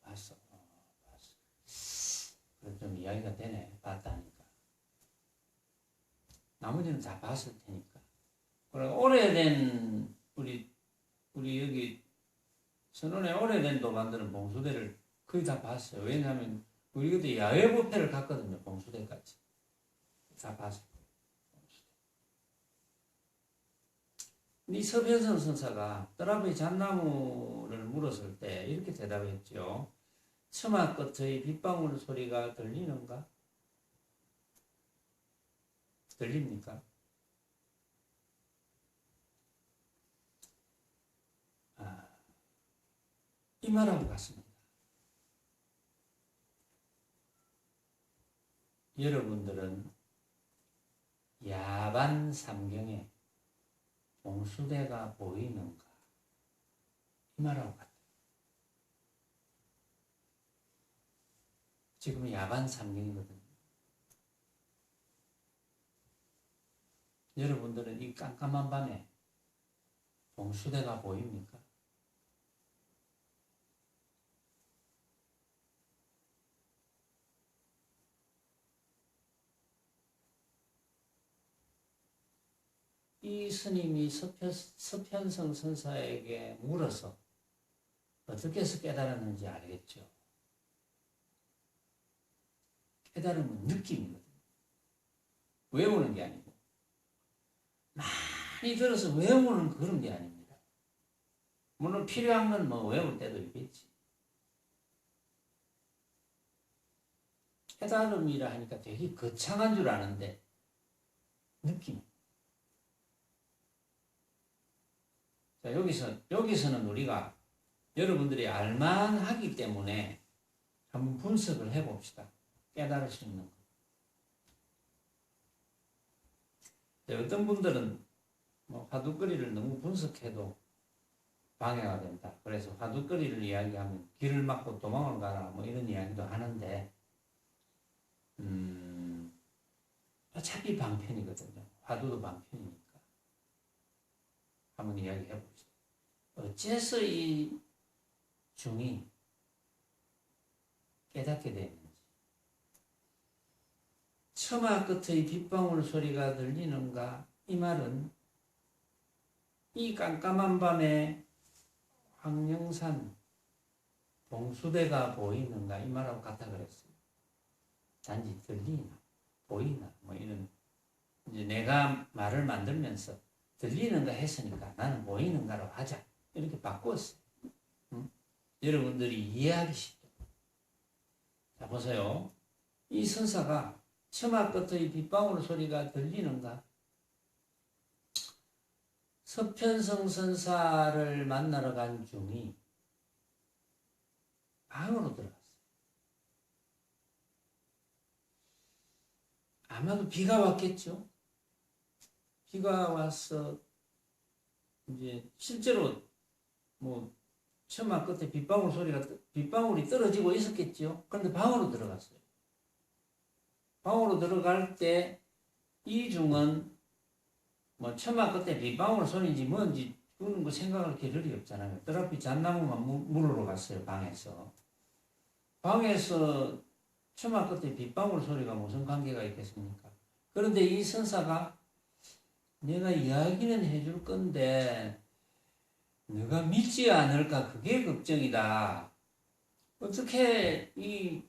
봤어. 봤어. 그래 좀 이야기가 되네. 봤다니까. 나머지는 다 봤을 테니까. 그리고 오래된 우리 여기 선원에 오래된 도반들은 봉수대를 거의 다 봤어요. 왜냐하면 우리 그때 야외 뷔페를 갔거든요. 봉수대까지. 다 봤어요. 이 서변선 선사가 뜰 앞의 잣나무를 물었을 때 이렇게 대답했죠. 처마 끝의 빗방울 소리가 들리는가? 들립니까? 이 말하고 같습니다. 여러분들은 야반 삼경에 봉수대가 보이는가? 이 말하고 같아요. 지금 야반 삼경이거든요. 여러분들은 이 깜깜한 밤에 봉수대가 보입니까? 이 스님이 서편성 선사에게 물어서 어떻게 해서 깨달았는지 알겠죠? 깨달음은 느낌이거든요. 외우는 게 아니고 많이 들어서 외우는 그런 게 아닙니다. 물론 필요한 건 뭐 외울 때도 있겠지. 깨달음이라 하니까 되게 거창한 줄 아는데 느낌. 자, 여기서는 우리가 여러분들이 알만하기 때문에 한번 분석을 해봅시다. 깨달을 수 있는 것. 어떤 분들은 뭐 화두거리를 너무 분석해도 방해가 된다. 그래서 화두거리를 이야기하면 길을 막고 도망을 가라 뭐 이런 이야기도 하는데 어차피 방편이거든요. 화두도 방편이니까. 한번 이야기해 봅시다. 어째서 이 중이 깨닫게 되는지. 처마 끝의 빗방울 소리가 들리는가? 이 말은 이 깜깜한 밤에 황령산 봉수대가 보이는가? 이 말하고 같아 그랬어요. 단지 들리나 보이나 뭐 이런 이제 내가 말을 만들면서 들리는가 했으니까 나는 보이는가로 하자 이렇게 바꿨어요. 여러분들이 이해하기 쉽게. 자 보세요. 이 선사가 처마 끝의 빗방울 소리가 들리는가? 서편성 선사를 만나러 간 중이 방으로 들어갔어요. 아마도 비가 왔겠죠. 비가 와서 이제 실제로 뭐 처마 끝에 빗방울이 떨어지고 있었겠죠. 그런데 방으로 들어갔어요. 방으로 들어갈 때 이중은 뭐 처마 끝에 빗방울 소리인지 뭔지 그런 거 생각할 겨를이 없잖아요. 어차피 잣나무만 물으러 갔어요. 방에서 처마 끝에 빗방울 소리가 무슨 관계가 있겠습니까? 그런데 이 선사가 내가 이야기는 해줄 건데 너가 믿지 않을까 그게 걱정이다. 어떻게 이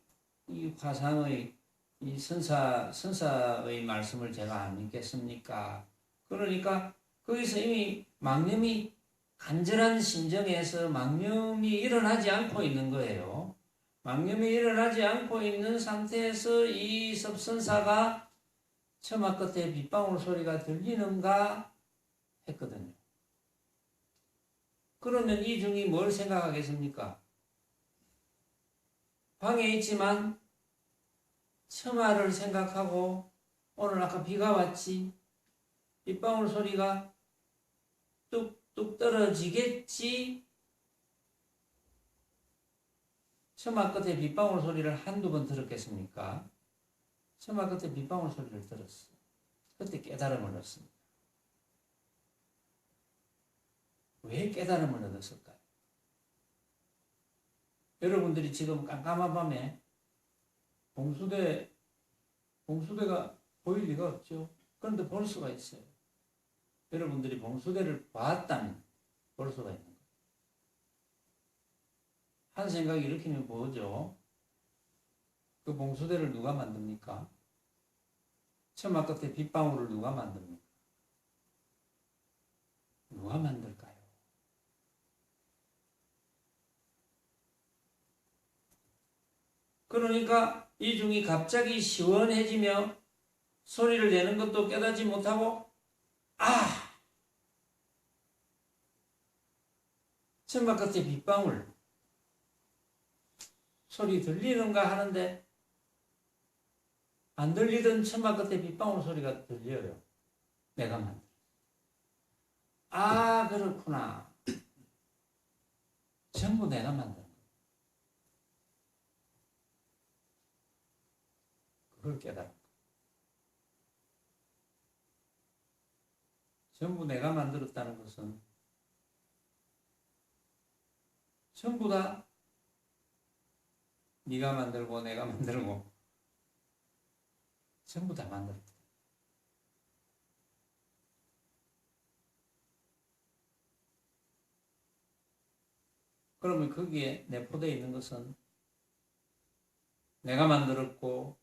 화상의 이 선사의 말씀을 제가 안 믿겠습니까? 그러니까 거기서 이미 망념이 간절한 심정에서 망념이 일어나지 않고 있는 거예요. 망념이 일어나지 않고 있는 상태에서 이 섭선사가 처마 끝에 빗방울 소리가 들리는가 했거든요. 그러면 이 중이 뭘 생각하겠습니까? 방에 있지만 처마를 생각하고 오늘 아까 비가 왔지 빗방울 소리가 뚝뚝 떨어지겠지. 처마 끝에 빗방울 소리를 한두 번 들었겠습니까? 처마 끝에 빗방울 소리를 들었어요. 그때 깨달음을 얻습니다. 왜 깨달음을 얻었을까요? 여러분들이 지금 깜깜한 밤에 봉수대가 보일 리가 없죠. 그런데 볼 수가 있어요. 여러분들이 봉수대를 봤다면 볼 수가 있는 거예요. 한 생각이 일으키면 뭐죠? 그 봉수대를 누가 만듭니까? 처마 끝에 빗방울을 누가 만듭니까? 누가 만들까요? 그러니까 이 중이 갑자기 시원해지며 소리를 내는 것도 깨닫지 못하고 처마 끝에 빗방울 소리 들리는가 하는데 안 들리던 처마 끝에 빗방울 소리가 들려요. 내가 만들어. 그렇구나. 전부 내가 만든 거야. 그걸 깨달은 거야. 전부 내가 만들었다는 것은 전부 다 네가 만들고 내가 만들고 전부 다 만들었다. 그러면 거기에 내포되어 있는 것은 내가 만들었고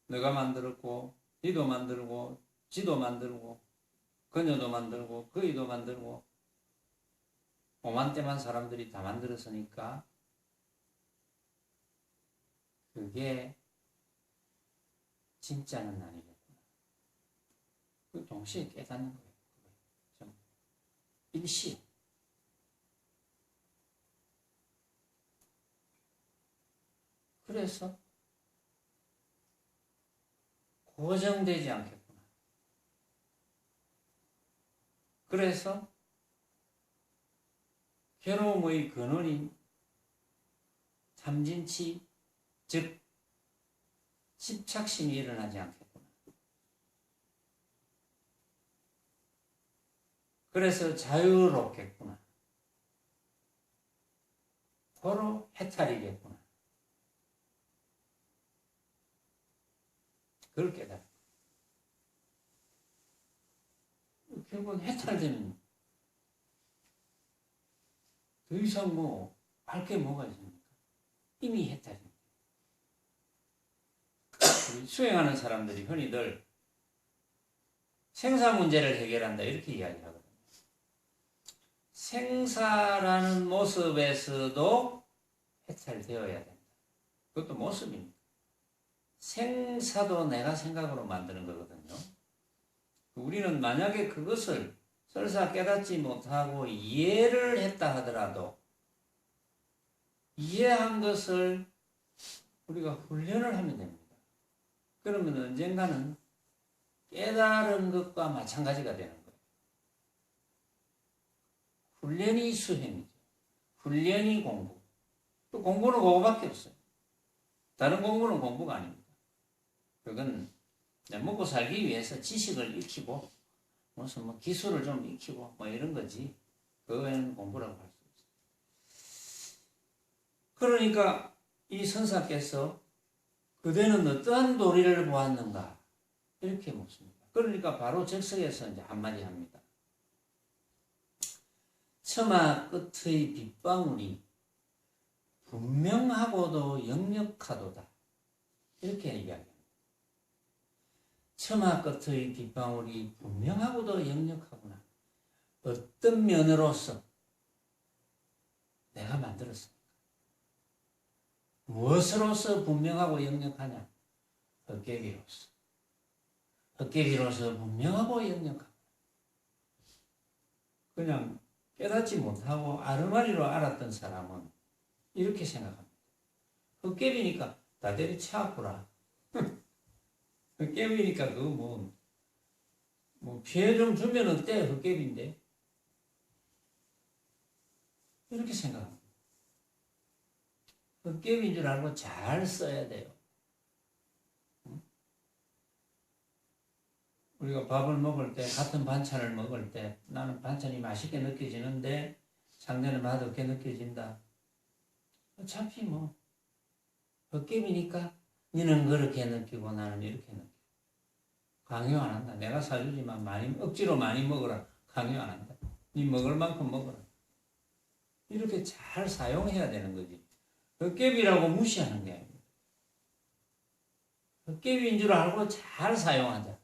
너가 만들었고 니도 만들고 지도 만들고 그녀도 만들고 그이도 만들고 오만때만 사람들이 다 만들었으니까 그게 진짜는 아니겠구나. 그 동시에 깨닫는 거예요. 좀 일시에. 그래서 고정되지 않겠구나. 그래서 괴로움의 근원인 참진치, 즉 집착심이 일어나지 않겠구나. 그래서 자유롭겠구나. 바로 해탈이겠구나. 그걸 깨달아. 결국은 해탈되면 더 이상 뭐 할 게 뭐가 있습니까? 이미 해탈입니다. 수행하는 사람들이 흔히들 생사 문제를 해결한다 이렇게 이야기하거든요. 생사라는 모습에서도 해탈되어야 된다. 그것도 모습입니다. 생사도 내가 생각으로 만드는 거거든요. 우리는 만약에 그것을 설사 깨닫지 못하고 이해를 했다 하더라도 이해한 것을 우리가 훈련을 하면 됩니다. 그러면 언젠가는 깨달은 것과 마찬가지가 되는 거예요. 훈련이 수행이죠. 훈련이 공부. 또 공부는 그거밖에 없어요. 다른 공부는 공부가 아닙니다. 그건 먹고 살기 위해서 지식을 익히고 무슨 뭐 기술을 좀 익히고 뭐 이런 거지. 그 외에는 공부라고 할 수 없어요. 그러니까 이 선사께서 그대는 어떠한 도리를 보았는가 이렇게 묻습니다. 그러니까 바로 적석에서 이제 한마디 합니다. 처마 끝의 빗방울이 분명하고도 역력하도다. 이렇게 이야기합니다. 처마 끝의 빗방울이 분명하고도 역력하구나. 어떤 면으로서 내가 만들었습니까? 무엇으로서 분명하고 역력하냐? 헛개비로서. 헛개비로서 분명하고 역력하구나. 그냥 깨닫지 못하고 아르마리로 알았던 사람은 이렇게 생각합니다. 헛개비니까 다대리 차구라. 헛개비니까 그거 뭐 피해 좀 주면 어때? 헛개비인데. 이렇게 생각합니다. 헛개비인 줄 알고 잘 써야 돼요. 우리가 밥을 먹을 때, 같은 반찬을 먹을 때 나는 반찬이 맛있게 느껴지는데 상대는 맛없게 느껴진다. 어차피 뭐 헛개비니까 너는 그렇게 느끼고 나는 이렇게 느끼고. 강요 안 한다. 내가 사주지만 억지로 많이 먹어라. 강요 안 한다. 네 먹을 만큼 먹어라. 이렇게 잘 사용해야 되는 거지. 헛개비라고 무시하는 게 아닙니다. 헛개비인 줄 알고 잘 사용하자.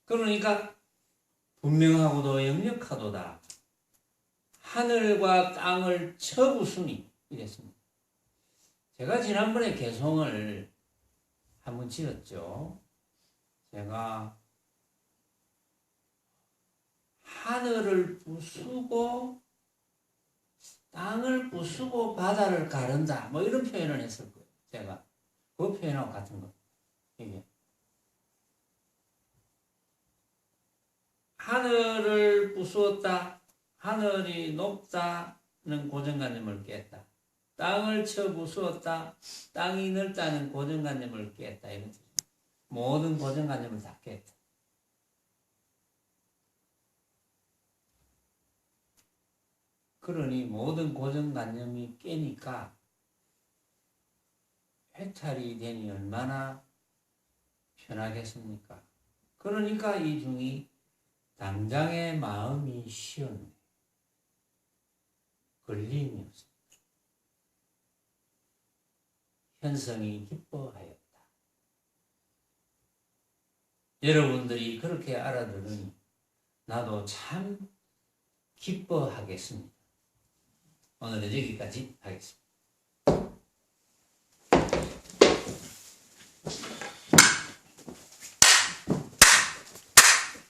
그러니까 분명하고도 역력하도다. 하늘과 땅을 쳐부수니 이랬습니다. 제가 지난번에 개송을 한번 지었죠. 제가 하늘을 부수고 땅을 부수고 바다를 가른다. 뭐 이런 표현을 했을 거예요. 제가 그 표현하고 같은 거. 이게 하늘을 부수었다. 하늘이 높다는 고정관념을 깼다. 땅을 쳐 부수었다. 땅이 넓다는 고정관념을 깼다. 이런 뜻입니다. 모든 고정관념을 다 깼다. 그러니 모든 고정관념이 깨니까 해탈이 되니 얼마나 편하겠습니까? 그러니까 이 중이 당장의 마음이 쉬었네. 걸림이 없습니다. 현성이 기뻐하였다. 여러분들이 그렇게 알아들으니 나도 참 기뻐하겠습니다. 오늘은 여기까지 하겠습니다.